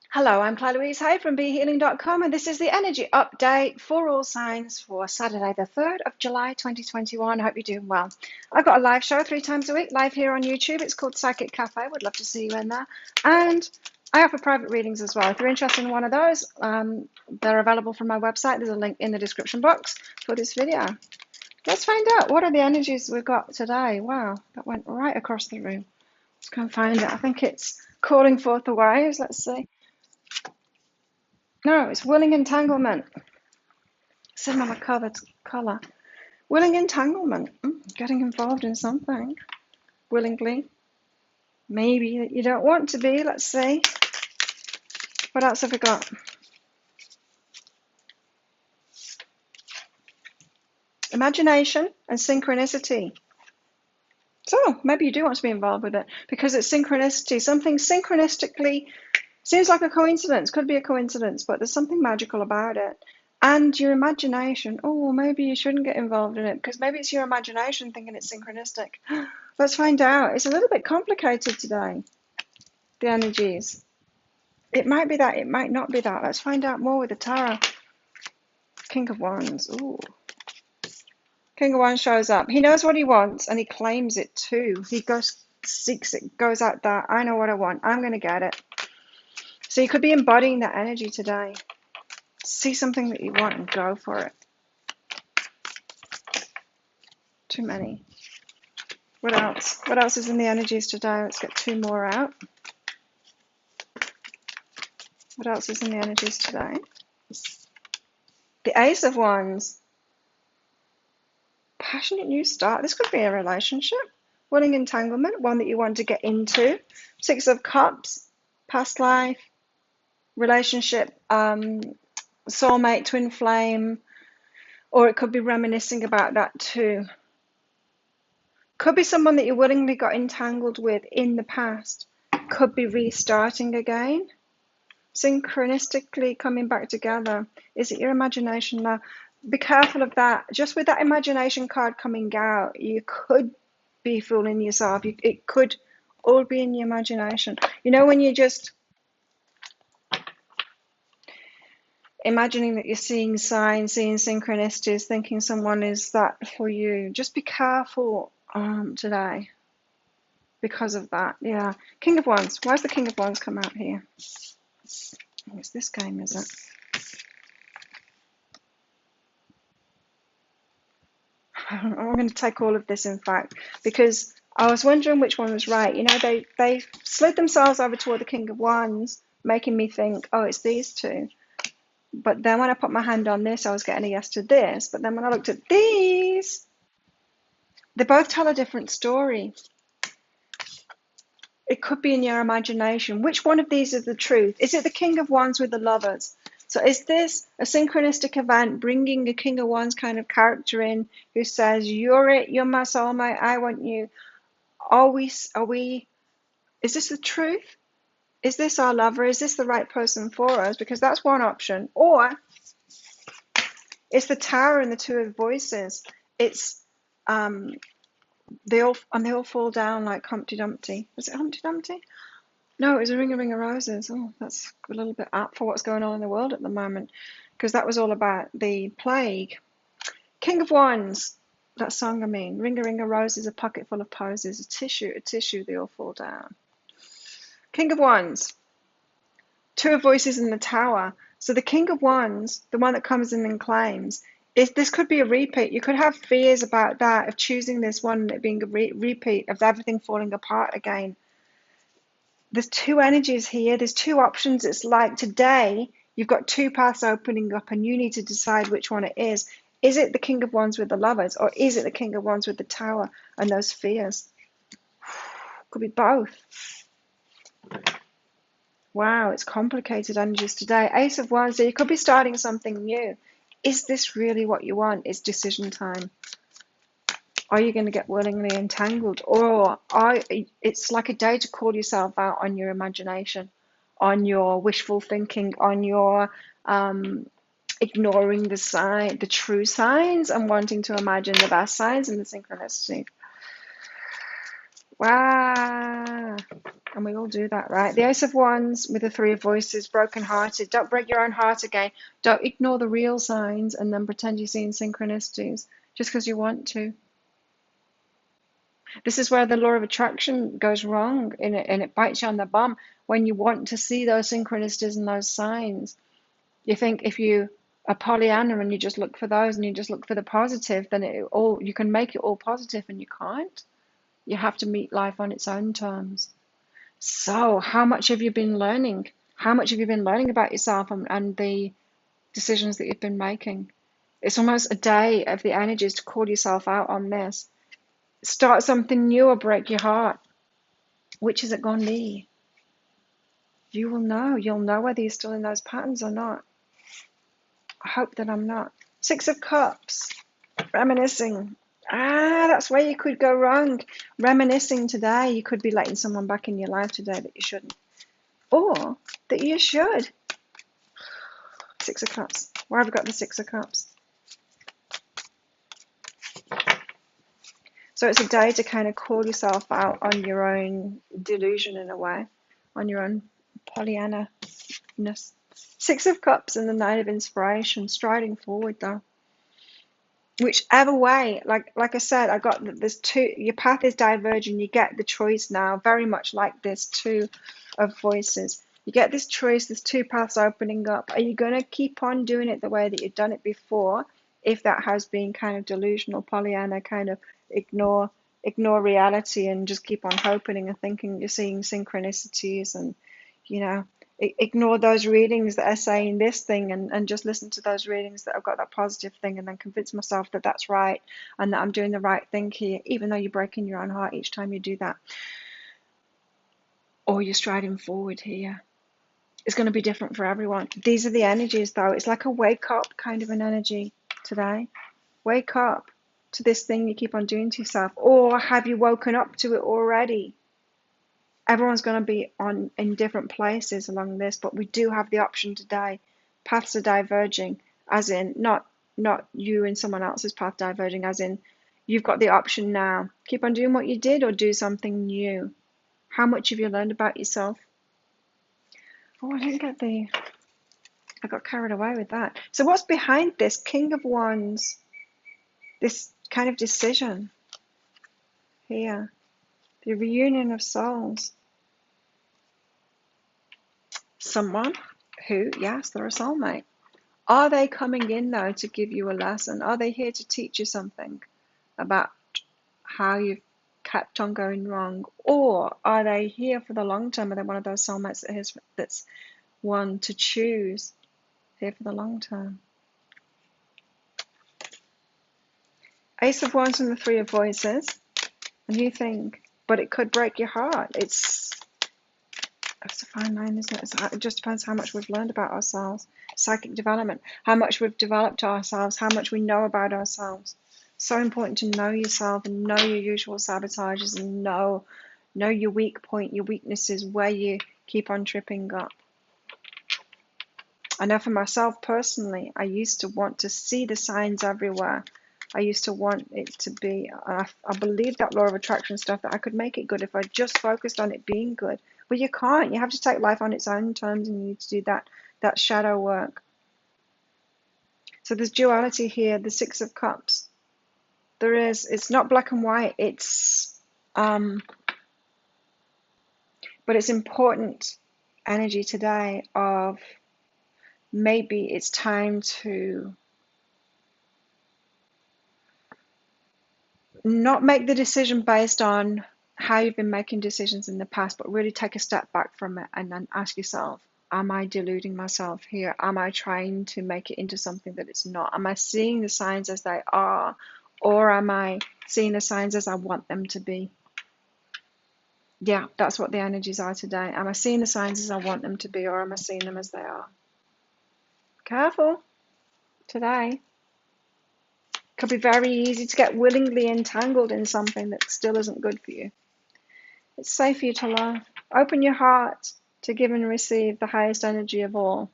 Hello, I'm Claire Louise Hay from BeHealing.com, and this is the energy update for all signs for Saturday, the 3rd of July 2021. I hope you're doing well. I've got a live show 3 times a week, live here on YouTube. It's called Psychic Cafe. Would love to see you in there. And I offer private readings as well. If you're interested in one of those, they're available from my website. There's a link in the description box for this video. Let's find out what are the energies we've got today. Wow, that went right across the room. Let's go and find it. I think it's calling forth the waves. Let's see. No, it's willing entanglement. Cinema covered colour. Willing entanglement. Getting involved in something. Willingly. Maybe that you don't want to be. Let's see. What else have we got? Imagination and synchronicity. So maybe you do want to be involved with it because it's synchronicity. Something synchronistically seems like a coincidence. Could be a coincidence, but there's something magical about it. And your imagination. Oh, well, maybe you shouldn't get involved in it because maybe it's your imagination thinking it's synchronistic. Let's find out. It's a little bit complicated today, the energies. It might be that, it might not be that. Let's find out more with the tarot. King of Wands. Ooh. King of Wands shows up. He knows what he wants and he claims it too. He seeks it, goes out there. I know what I want. I'm going to get it. So you could be embodying that energy today. See something that you want and go for it. Too many. What else? What else is in the energies today? Let's get 2 more out. What else is in the energies today? The Ace of Wands. Passionate new start. This could be a relationship. Willing entanglement, one that you want to get into. 6 of Cups. Past life. Relationship. Soulmate, twin flame. Or it could be reminiscing about that too. Could be someone that you willingly got entangled with in the past. Could be restarting again. Synchronistically coming back together. Is it your imagination now? Be careful of that. Just with that imagination card coming out, you could be fooling yourself. It could all be in your imagination. You know, when you're just imagining that you're seeing signs, seeing synchronicities, thinking someone is that for you. Just be careful today because of that. Yeah. King of Wands. Why does the King of Wands come out here? Oh, it's this game, is it? I'm going to take all of this, in fact, because I was wondering which one was right. You know, they slid themselves over toward the King of Wands, making me think, oh, it's these two. But then when I put my hand on this, I was getting a yes to this. But then when I looked at these, they both tell a different story. It could be in your imagination. Which one of these is the truth? Is it the King of Wands with the Lovers? So is this a synchronistic event bringing a King of Wands kind of character in who says, you're it, you're my soulmate, I want you? Is this the truth? Is this our lover? Is this the right person for us? Because that's one option. Or it's the Tower and the 2 of Voices. It's they all fall down like Humpty Dumpty. Was it Humpty Dumpty? No, it was a Ring of Roses. Oh, that's a little bit apt for what's going on in the world at the moment, because that was all about the plague. King of Wands, that song I mean. Ring of Roses, a pocket full of posies, a tissue, they all fall down. King of Wands, 2 of Voices in the Tower. So the King of Wands, the one that comes in and claims, this could be a repeat. You could have fears about that, of choosing this one, it being a repeat of everything falling apart again. There's 2 energies here. There's 2 options. It's like today, you've got 2 paths opening up and you need to decide which one it is. Is it the King of Wands with the Lovers, or is it the King of Wands with the Tower and those fears? Could be both. Wow, it's complicated energies today. Ace of Wands, so you could be starting something new. Is this really what you want? It's decision time. Are you going to get willingly entangled? Or it's like a day to call yourself out on your imagination, on your wishful thinking, on your ignoring the true signs and wanting to imagine the best signs and the synchronicity. Wow. And we all do that, right? The Ace of Wands with the Three of Voices, broken-hearted. Don't break your own heart again. Don't ignore the real signs and then pretend you're seeing synchronicities just because you want to. This is where the law of attraction goes wrong, and it bites you on the bum when you want to see those synchronicities and those signs. You think if you are Pollyanna and you just look for those and you just look for the positive, then you can make it all positive, and you can't. You have to meet life on its own terms. So, how much have you been learning? How much have you been learning about yourself and the decisions that you've been making? It's almost a day of the energies to call yourself out on this. Start something new or break your heart. Which is it going to be? You will know. You'll know whether you're still in those patterns or not. I hope that I'm not. Six of Cups. Reminiscing. That's where you could go wrong. Reminiscing today. You could be letting someone back in your life today that you shouldn't. Or that you should. Six of Cups. Where have I got the Six of Cups? So it's a day to kind of call yourself out on your own delusion in a way, on your own Pollyanna-ness. Six of Cups and the Nine of Inspiration, striding forward though. Whichever way, like I said, I got there's two, your path is diverging, you get the choice now, very much like this Two of Voices. You get this choice, there's two paths opening up. Are you going to keep on doing it the way that you've done it before? If that has been kind of delusional, Pollyanna, kind of ignore reality and just keep on hoping and thinking you're seeing synchronicities, and ignore those readings that are saying this thing, and just listen to those readings that have got that positive thing, and then convince myself that that's right and that I'm doing the right thing here, even though you're breaking your own heart each time you do that. Or you're striding forward here. It's going to be different for everyone. These are the energies though. It's like a wake up kind of an energy today. Wake up to this thing you keep on doing to yourself. Or have you woken up to it already? Everyone's going to be in different places along this, but we do have the option today. Paths are diverging, as in not you and someone else's path diverging, as in you've got the option now. Keep on doing what you did or do something new. How much have you learned about yourself? Oh, I got carried away with that. So what's behind this? King of Wands, this kind of decision here, the reunion of souls. Someone who, yes, they're a soulmate. Are they coming in though to give you a lesson? Are they here to teach you something about how you've kept on going wrong? Or are they here for the long term? Are they one of those soulmates that's one to choose, here for the long term? Ace of Wands and the Three of Voices. A new thing, but it could break your heart. It's a fine line, isn't it? It just depends how much we've learned about ourselves. Psychic development, how much we've developed ourselves, how much we know about ourselves. So important to know yourself and know your usual sabotages and know your weak point, your weaknesses, where you keep on tripping up. I know for myself personally, I used to want to see the signs everywhere. I used to want it to be, I believe that law of attraction stuff, that I could make it good if I just focused on it being good. But you can't. You have to take life on its own terms, and you need to do that shadow work. So there's duality here, the Six of Cups. There is, it's not black and white, it's, but it's important energy today of maybe it's time to not make the decision based on how you've been making decisions in the past, but really take a step back from it and then ask yourself, am I deluding myself here? Am I trying to make it into something that it's not? Am I seeing the signs as they are, or am I seeing the signs as I want them to be? Yeah, that's what the energies are today. Am I seeing the signs as I want them to be, or am I seeing them as they are? Careful today. Could be very easy to get willingly entangled in something that still isn't good for you. It's safe for you to love. Open your heart to give and receive the highest energy of all,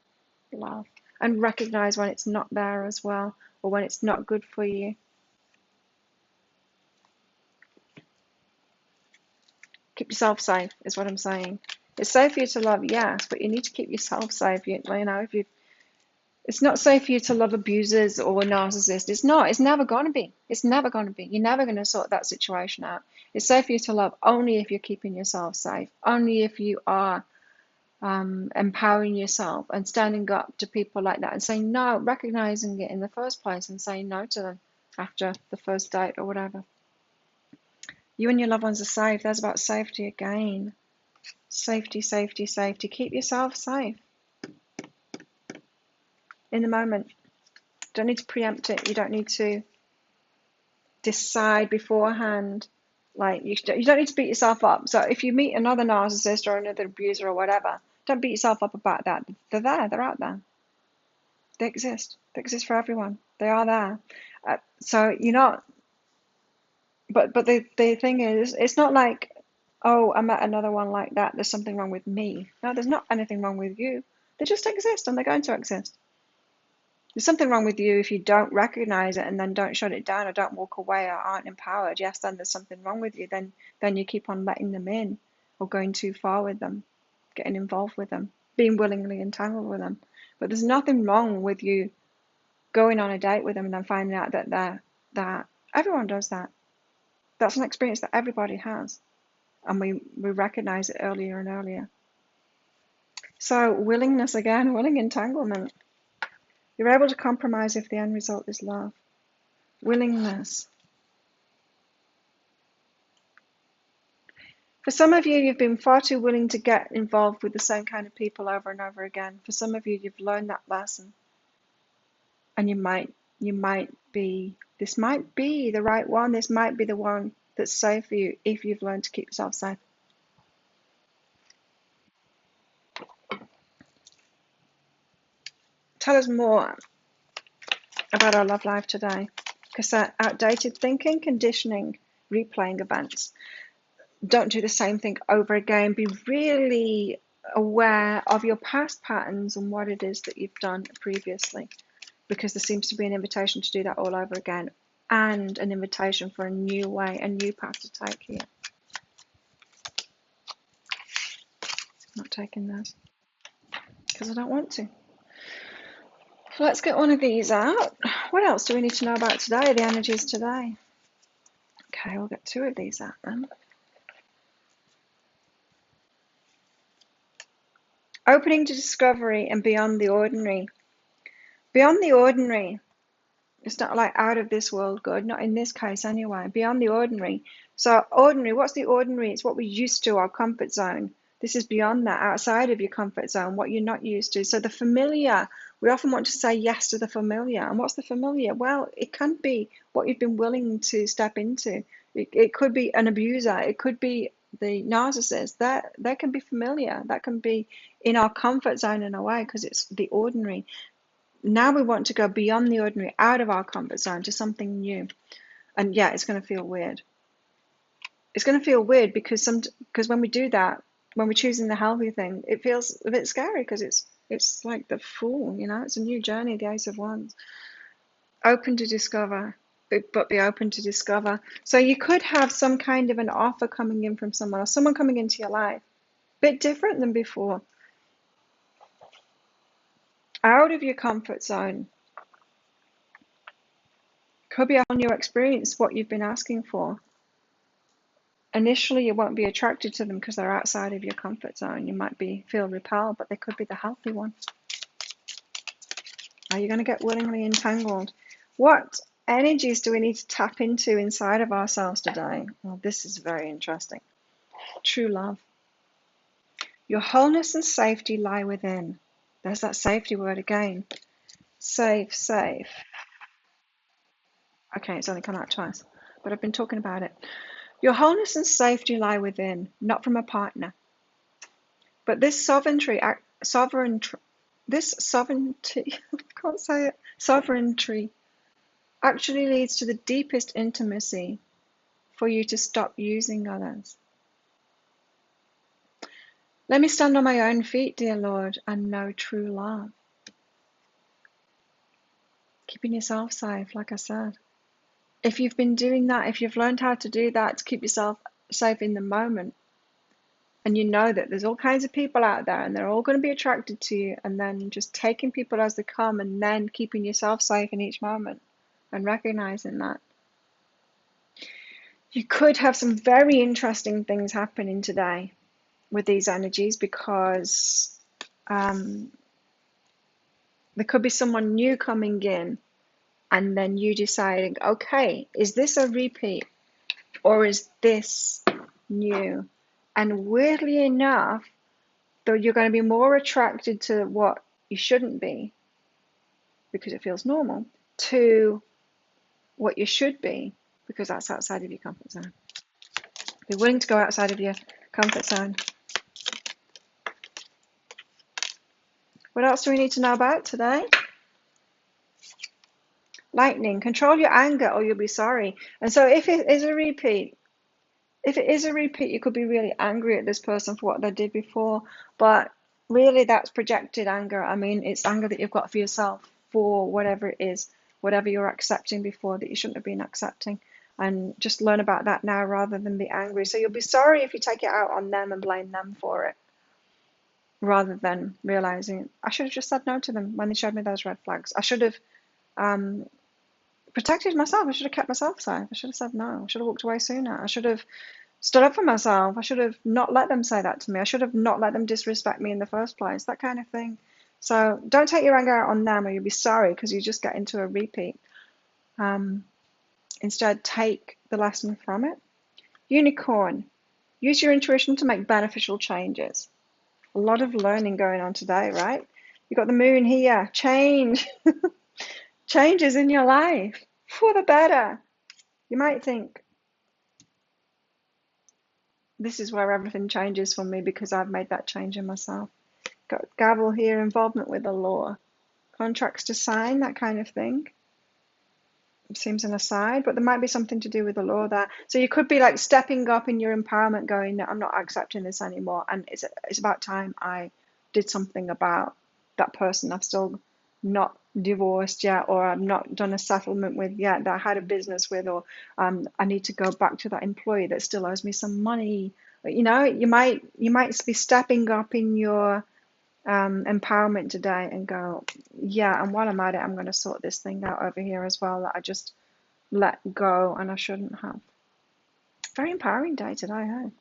love. And recognize when it's not there as well, or when it's not good for you. Keep yourself safe is what I'm saying. It's safe for you to love, yes, but you need to keep yourself safe. You know, if you, it's not safe for you to love abusers or narcissists. It's not. It's never going to be. It's never going to be. You're never going to sort that situation out. It's safe for you to love only if you're keeping yourself safe. Only if you are empowering yourself and standing up to people like that and saying no, recognizing it in the first place and saying no to them after the first date or whatever. You and your loved ones are safe. That's about safety again. Safety, safety, safety. Keep yourself safe in the moment. Don't need to preempt it. You don't need to decide beforehand. Like you don't need to beat yourself up. So if you meet another narcissist or another abuser or whatever, don't beat yourself up about that. They're there. They're out there. They exist. They exist for everyone. They are there. So you're not. But the thing is, it's not like, oh, I met another one like that. There's something wrong with me. No, there's not anything wrong with you. They just exist and they're going to exist. There's something wrong with you if you don't recognize it and then don't shut it down or don't walk away or aren't empowered. Yes, then there's something wrong with you. Then you keep on letting them in or going too far with them, getting involved with them, being willingly entangled with them. But there's nothing wrong with you going on a date with them and then finding out that everyone does that. That's an experience that everybody has. And we recognize it earlier and earlier. So willingness again, willing entanglement. You're able to compromise if the end result is love. Willingness. For some of you, you've been far too willing to get involved with the same kind of people over and over again. For some of you, you've learned that lesson. And you might be, this might be the right one. This might be the one that's safe for you if you've learned to keep yourself safe. Tell us more about our love life today. Because that outdated thinking, conditioning, replaying events. Don't do the same thing over again. Be really aware of your past patterns and what it is that you've done previously. Because there seems to be an invitation to do that all over again. And an invitation for a new way, a new path to take here. Not taking those. Because I don't want to. So let's get one of these out. What else do we need to know about today? The energies today. Okay, we'll get two of these out then. Opening to discovery and beyond the ordinary. Beyond the ordinary. It's not like out of this world good, not in this case anyway. Beyond the ordinary. So ordinary, what's the ordinary? It's what we're used to, our comfort zone. This is beyond that, outside of your comfort zone, what you're not used to. So the familiar, we often want to say yes to the familiar. And what's the familiar? Well, it can be what you've been willing to step into. It could be an abuser. It could be the narcissist. That can be familiar. That can be in our comfort zone in a way because it's the ordinary. Now we want to go beyond the ordinary, out of our comfort zone to something new. And yeah, it's going to feel weird. It's going to feel weird because when we do that, when we're choosing the healthy thing, it feels a bit scary because it's like the Fool, you know, it's a new journey, the Ace of Wands. Open to discover, but be open to discover. So you could have some kind of an offer coming in from someone or someone coming into your life, a bit different than before. Out of your comfort zone. Could be a whole new experience, what you've been asking for. Initially, you won't be attracted to them because they're outside of your comfort zone. You might feel repelled, but they could be the healthy one. Are you going to get willingly entangled? What energies do we need to tap into inside of ourselves today? Well, this is very interesting. True love. Your wholeness and safety lie within. There's that safety word again. Safe, safe. Okay, it's only come out twice, but I've been talking about it. Your wholeness and safety lie within, not from a partner. But this sovereignty, I can't say it, sovereignty actually leads to the deepest intimacy for you to stop using others. Let me stand on my own feet, dear Lord, and know true love. Keeping yourself safe, like I said. If you've been doing that, if you've learned how to do that, to keep yourself safe in the moment, and you know that there's all kinds of people out there and they're all going to be attracted to you, and then just taking people as they come and then keeping yourself safe in each moment and recognizing that. You could have some very interesting things happening today with these energies, because there could be someone new coming in, and then you deciding, okay, is this a repeat or is this new? And weirdly enough, though, you're going to be more attracted to what you shouldn't be because it feels normal, to what you should be because that's outside of your comfort zone. Be willing to go outside of your comfort zone. What else do we need to know about today? Lightning. Control your anger or you'll be sorry. And so if it is a repeat, you could be really angry at this person for what they did before, but really that's projected anger. I mean, it's anger that you've got for yourself for whatever it is, whatever you're accepting before that you shouldn't have been accepting. And just learn about that now rather than be angry. So you'll be sorry if you take it out on them and blame them for it, rather than realizing, I should have just said no to them when they showed me those red flags. I should have protected myself. I should have kept myself safe. I should have said no. I should have walked away sooner. I should have stood up for myself. I should have not let them say that to me. I should have not let them disrespect me in the first place. That kind of thing. So don't take your anger out on them or you'll be sorry because you just get into a repeat. Instead, take the lesson from it. Unicorn. Use your intuition to make beneficial changes. A lot of learning going on today, right? You've got the moon here. Change. Changes in your life for the better. You might think, this is where everything changes for me because I've made that change in myself. Got gavel here, involvement with the law. Contracts to sign, that kind of thing. It seems an aside, but there might be something to do with the law there. So you could be like stepping up in your empowerment, going, I'm not accepting this anymore. And it's about time I did something about that person I've still not divorced yet, or I've not done a settlement with yet, that I had a business with, or I need to go back to that employee that still owes me some money. You know, you might be stepping up in your empowerment today and go, yeah, and while I'm at it, I'm going to sort this thing out over here as well that I just let go and I shouldn't have. Very empowering day today, hey?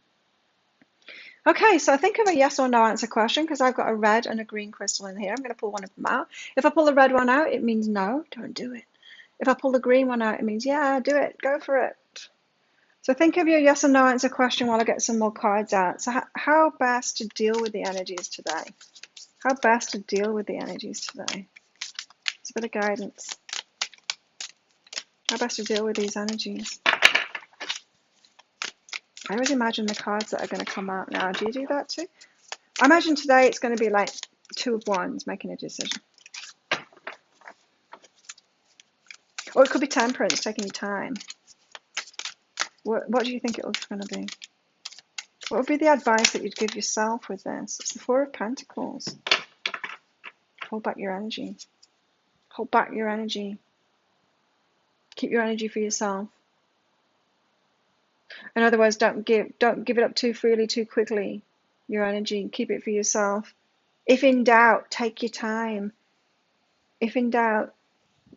Okay, so think of a yes or no answer question, because I've got a red and a green crystal in here. I'm going to pull one of them out. If I pull the red one out, it means no, don't do it. If I pull the green one out, it means yeah, do it, go for it. So think of your yes or no answer question while I get some more cards out. So how best to deal with the energies today? How best to deal with the energies today? It's a bit of guidance. How best to deal with these energies? I always imagine the cards that are going to come out now. Do you do that too? I imagine today it's going to be like Two of Wands, making a decision. Or it could be Temperance, taking your time. What do you think it's going to be? What would be the advice that you'd give yourself with this? It's the Four of Pentacles. Hold back your energy. Hold back your energy. Keep your energy for yourself. In other words, don't give it up too freely, too quickly. Your energy, keep it for yourself. If in doubt, take your time. If in doubt,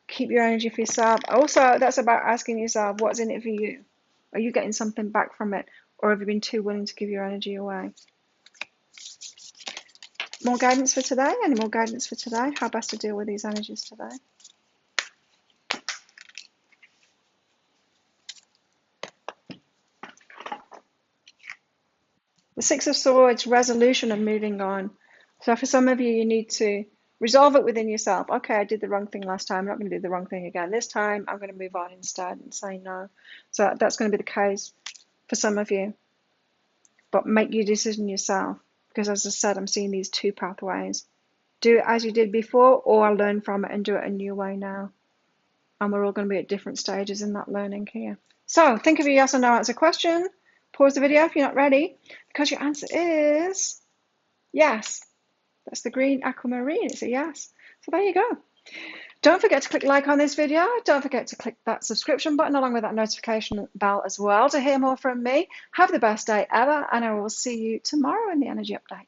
keep your energy for yourself. Also, that's about asking yourself, what's in it for you? Are you getting something back from it? Or have you been too willing to give your energy away? More guidance for today? Any more guidance for today? How best to deal with these energies today? The Six of Swords, resolution and moving on. So for some of you, you need to resolve it within yourself. Okay, I did the wrong thing last time. I'm not going to do the wrong thing again. This time, I'm going to move on instead and say no. So that's going to be the case for some of you. But make your decision yourself. Because as I said, I'm seeing these two pathways. Do it as you did before, or learn from it and do it a new way now. And we're all going to be at different stages in that learning here. So think of your yes or no answer question. Pause the video if you're not ready, because your answer is yes. That's the green aquamarine. It's a yes. So there you go. Don't forget to click like on this video. Don't forget to click that subscription button along with that notification bell as well to hear more from me. Have the best day ever, and I will see you tomorrow in the energy update.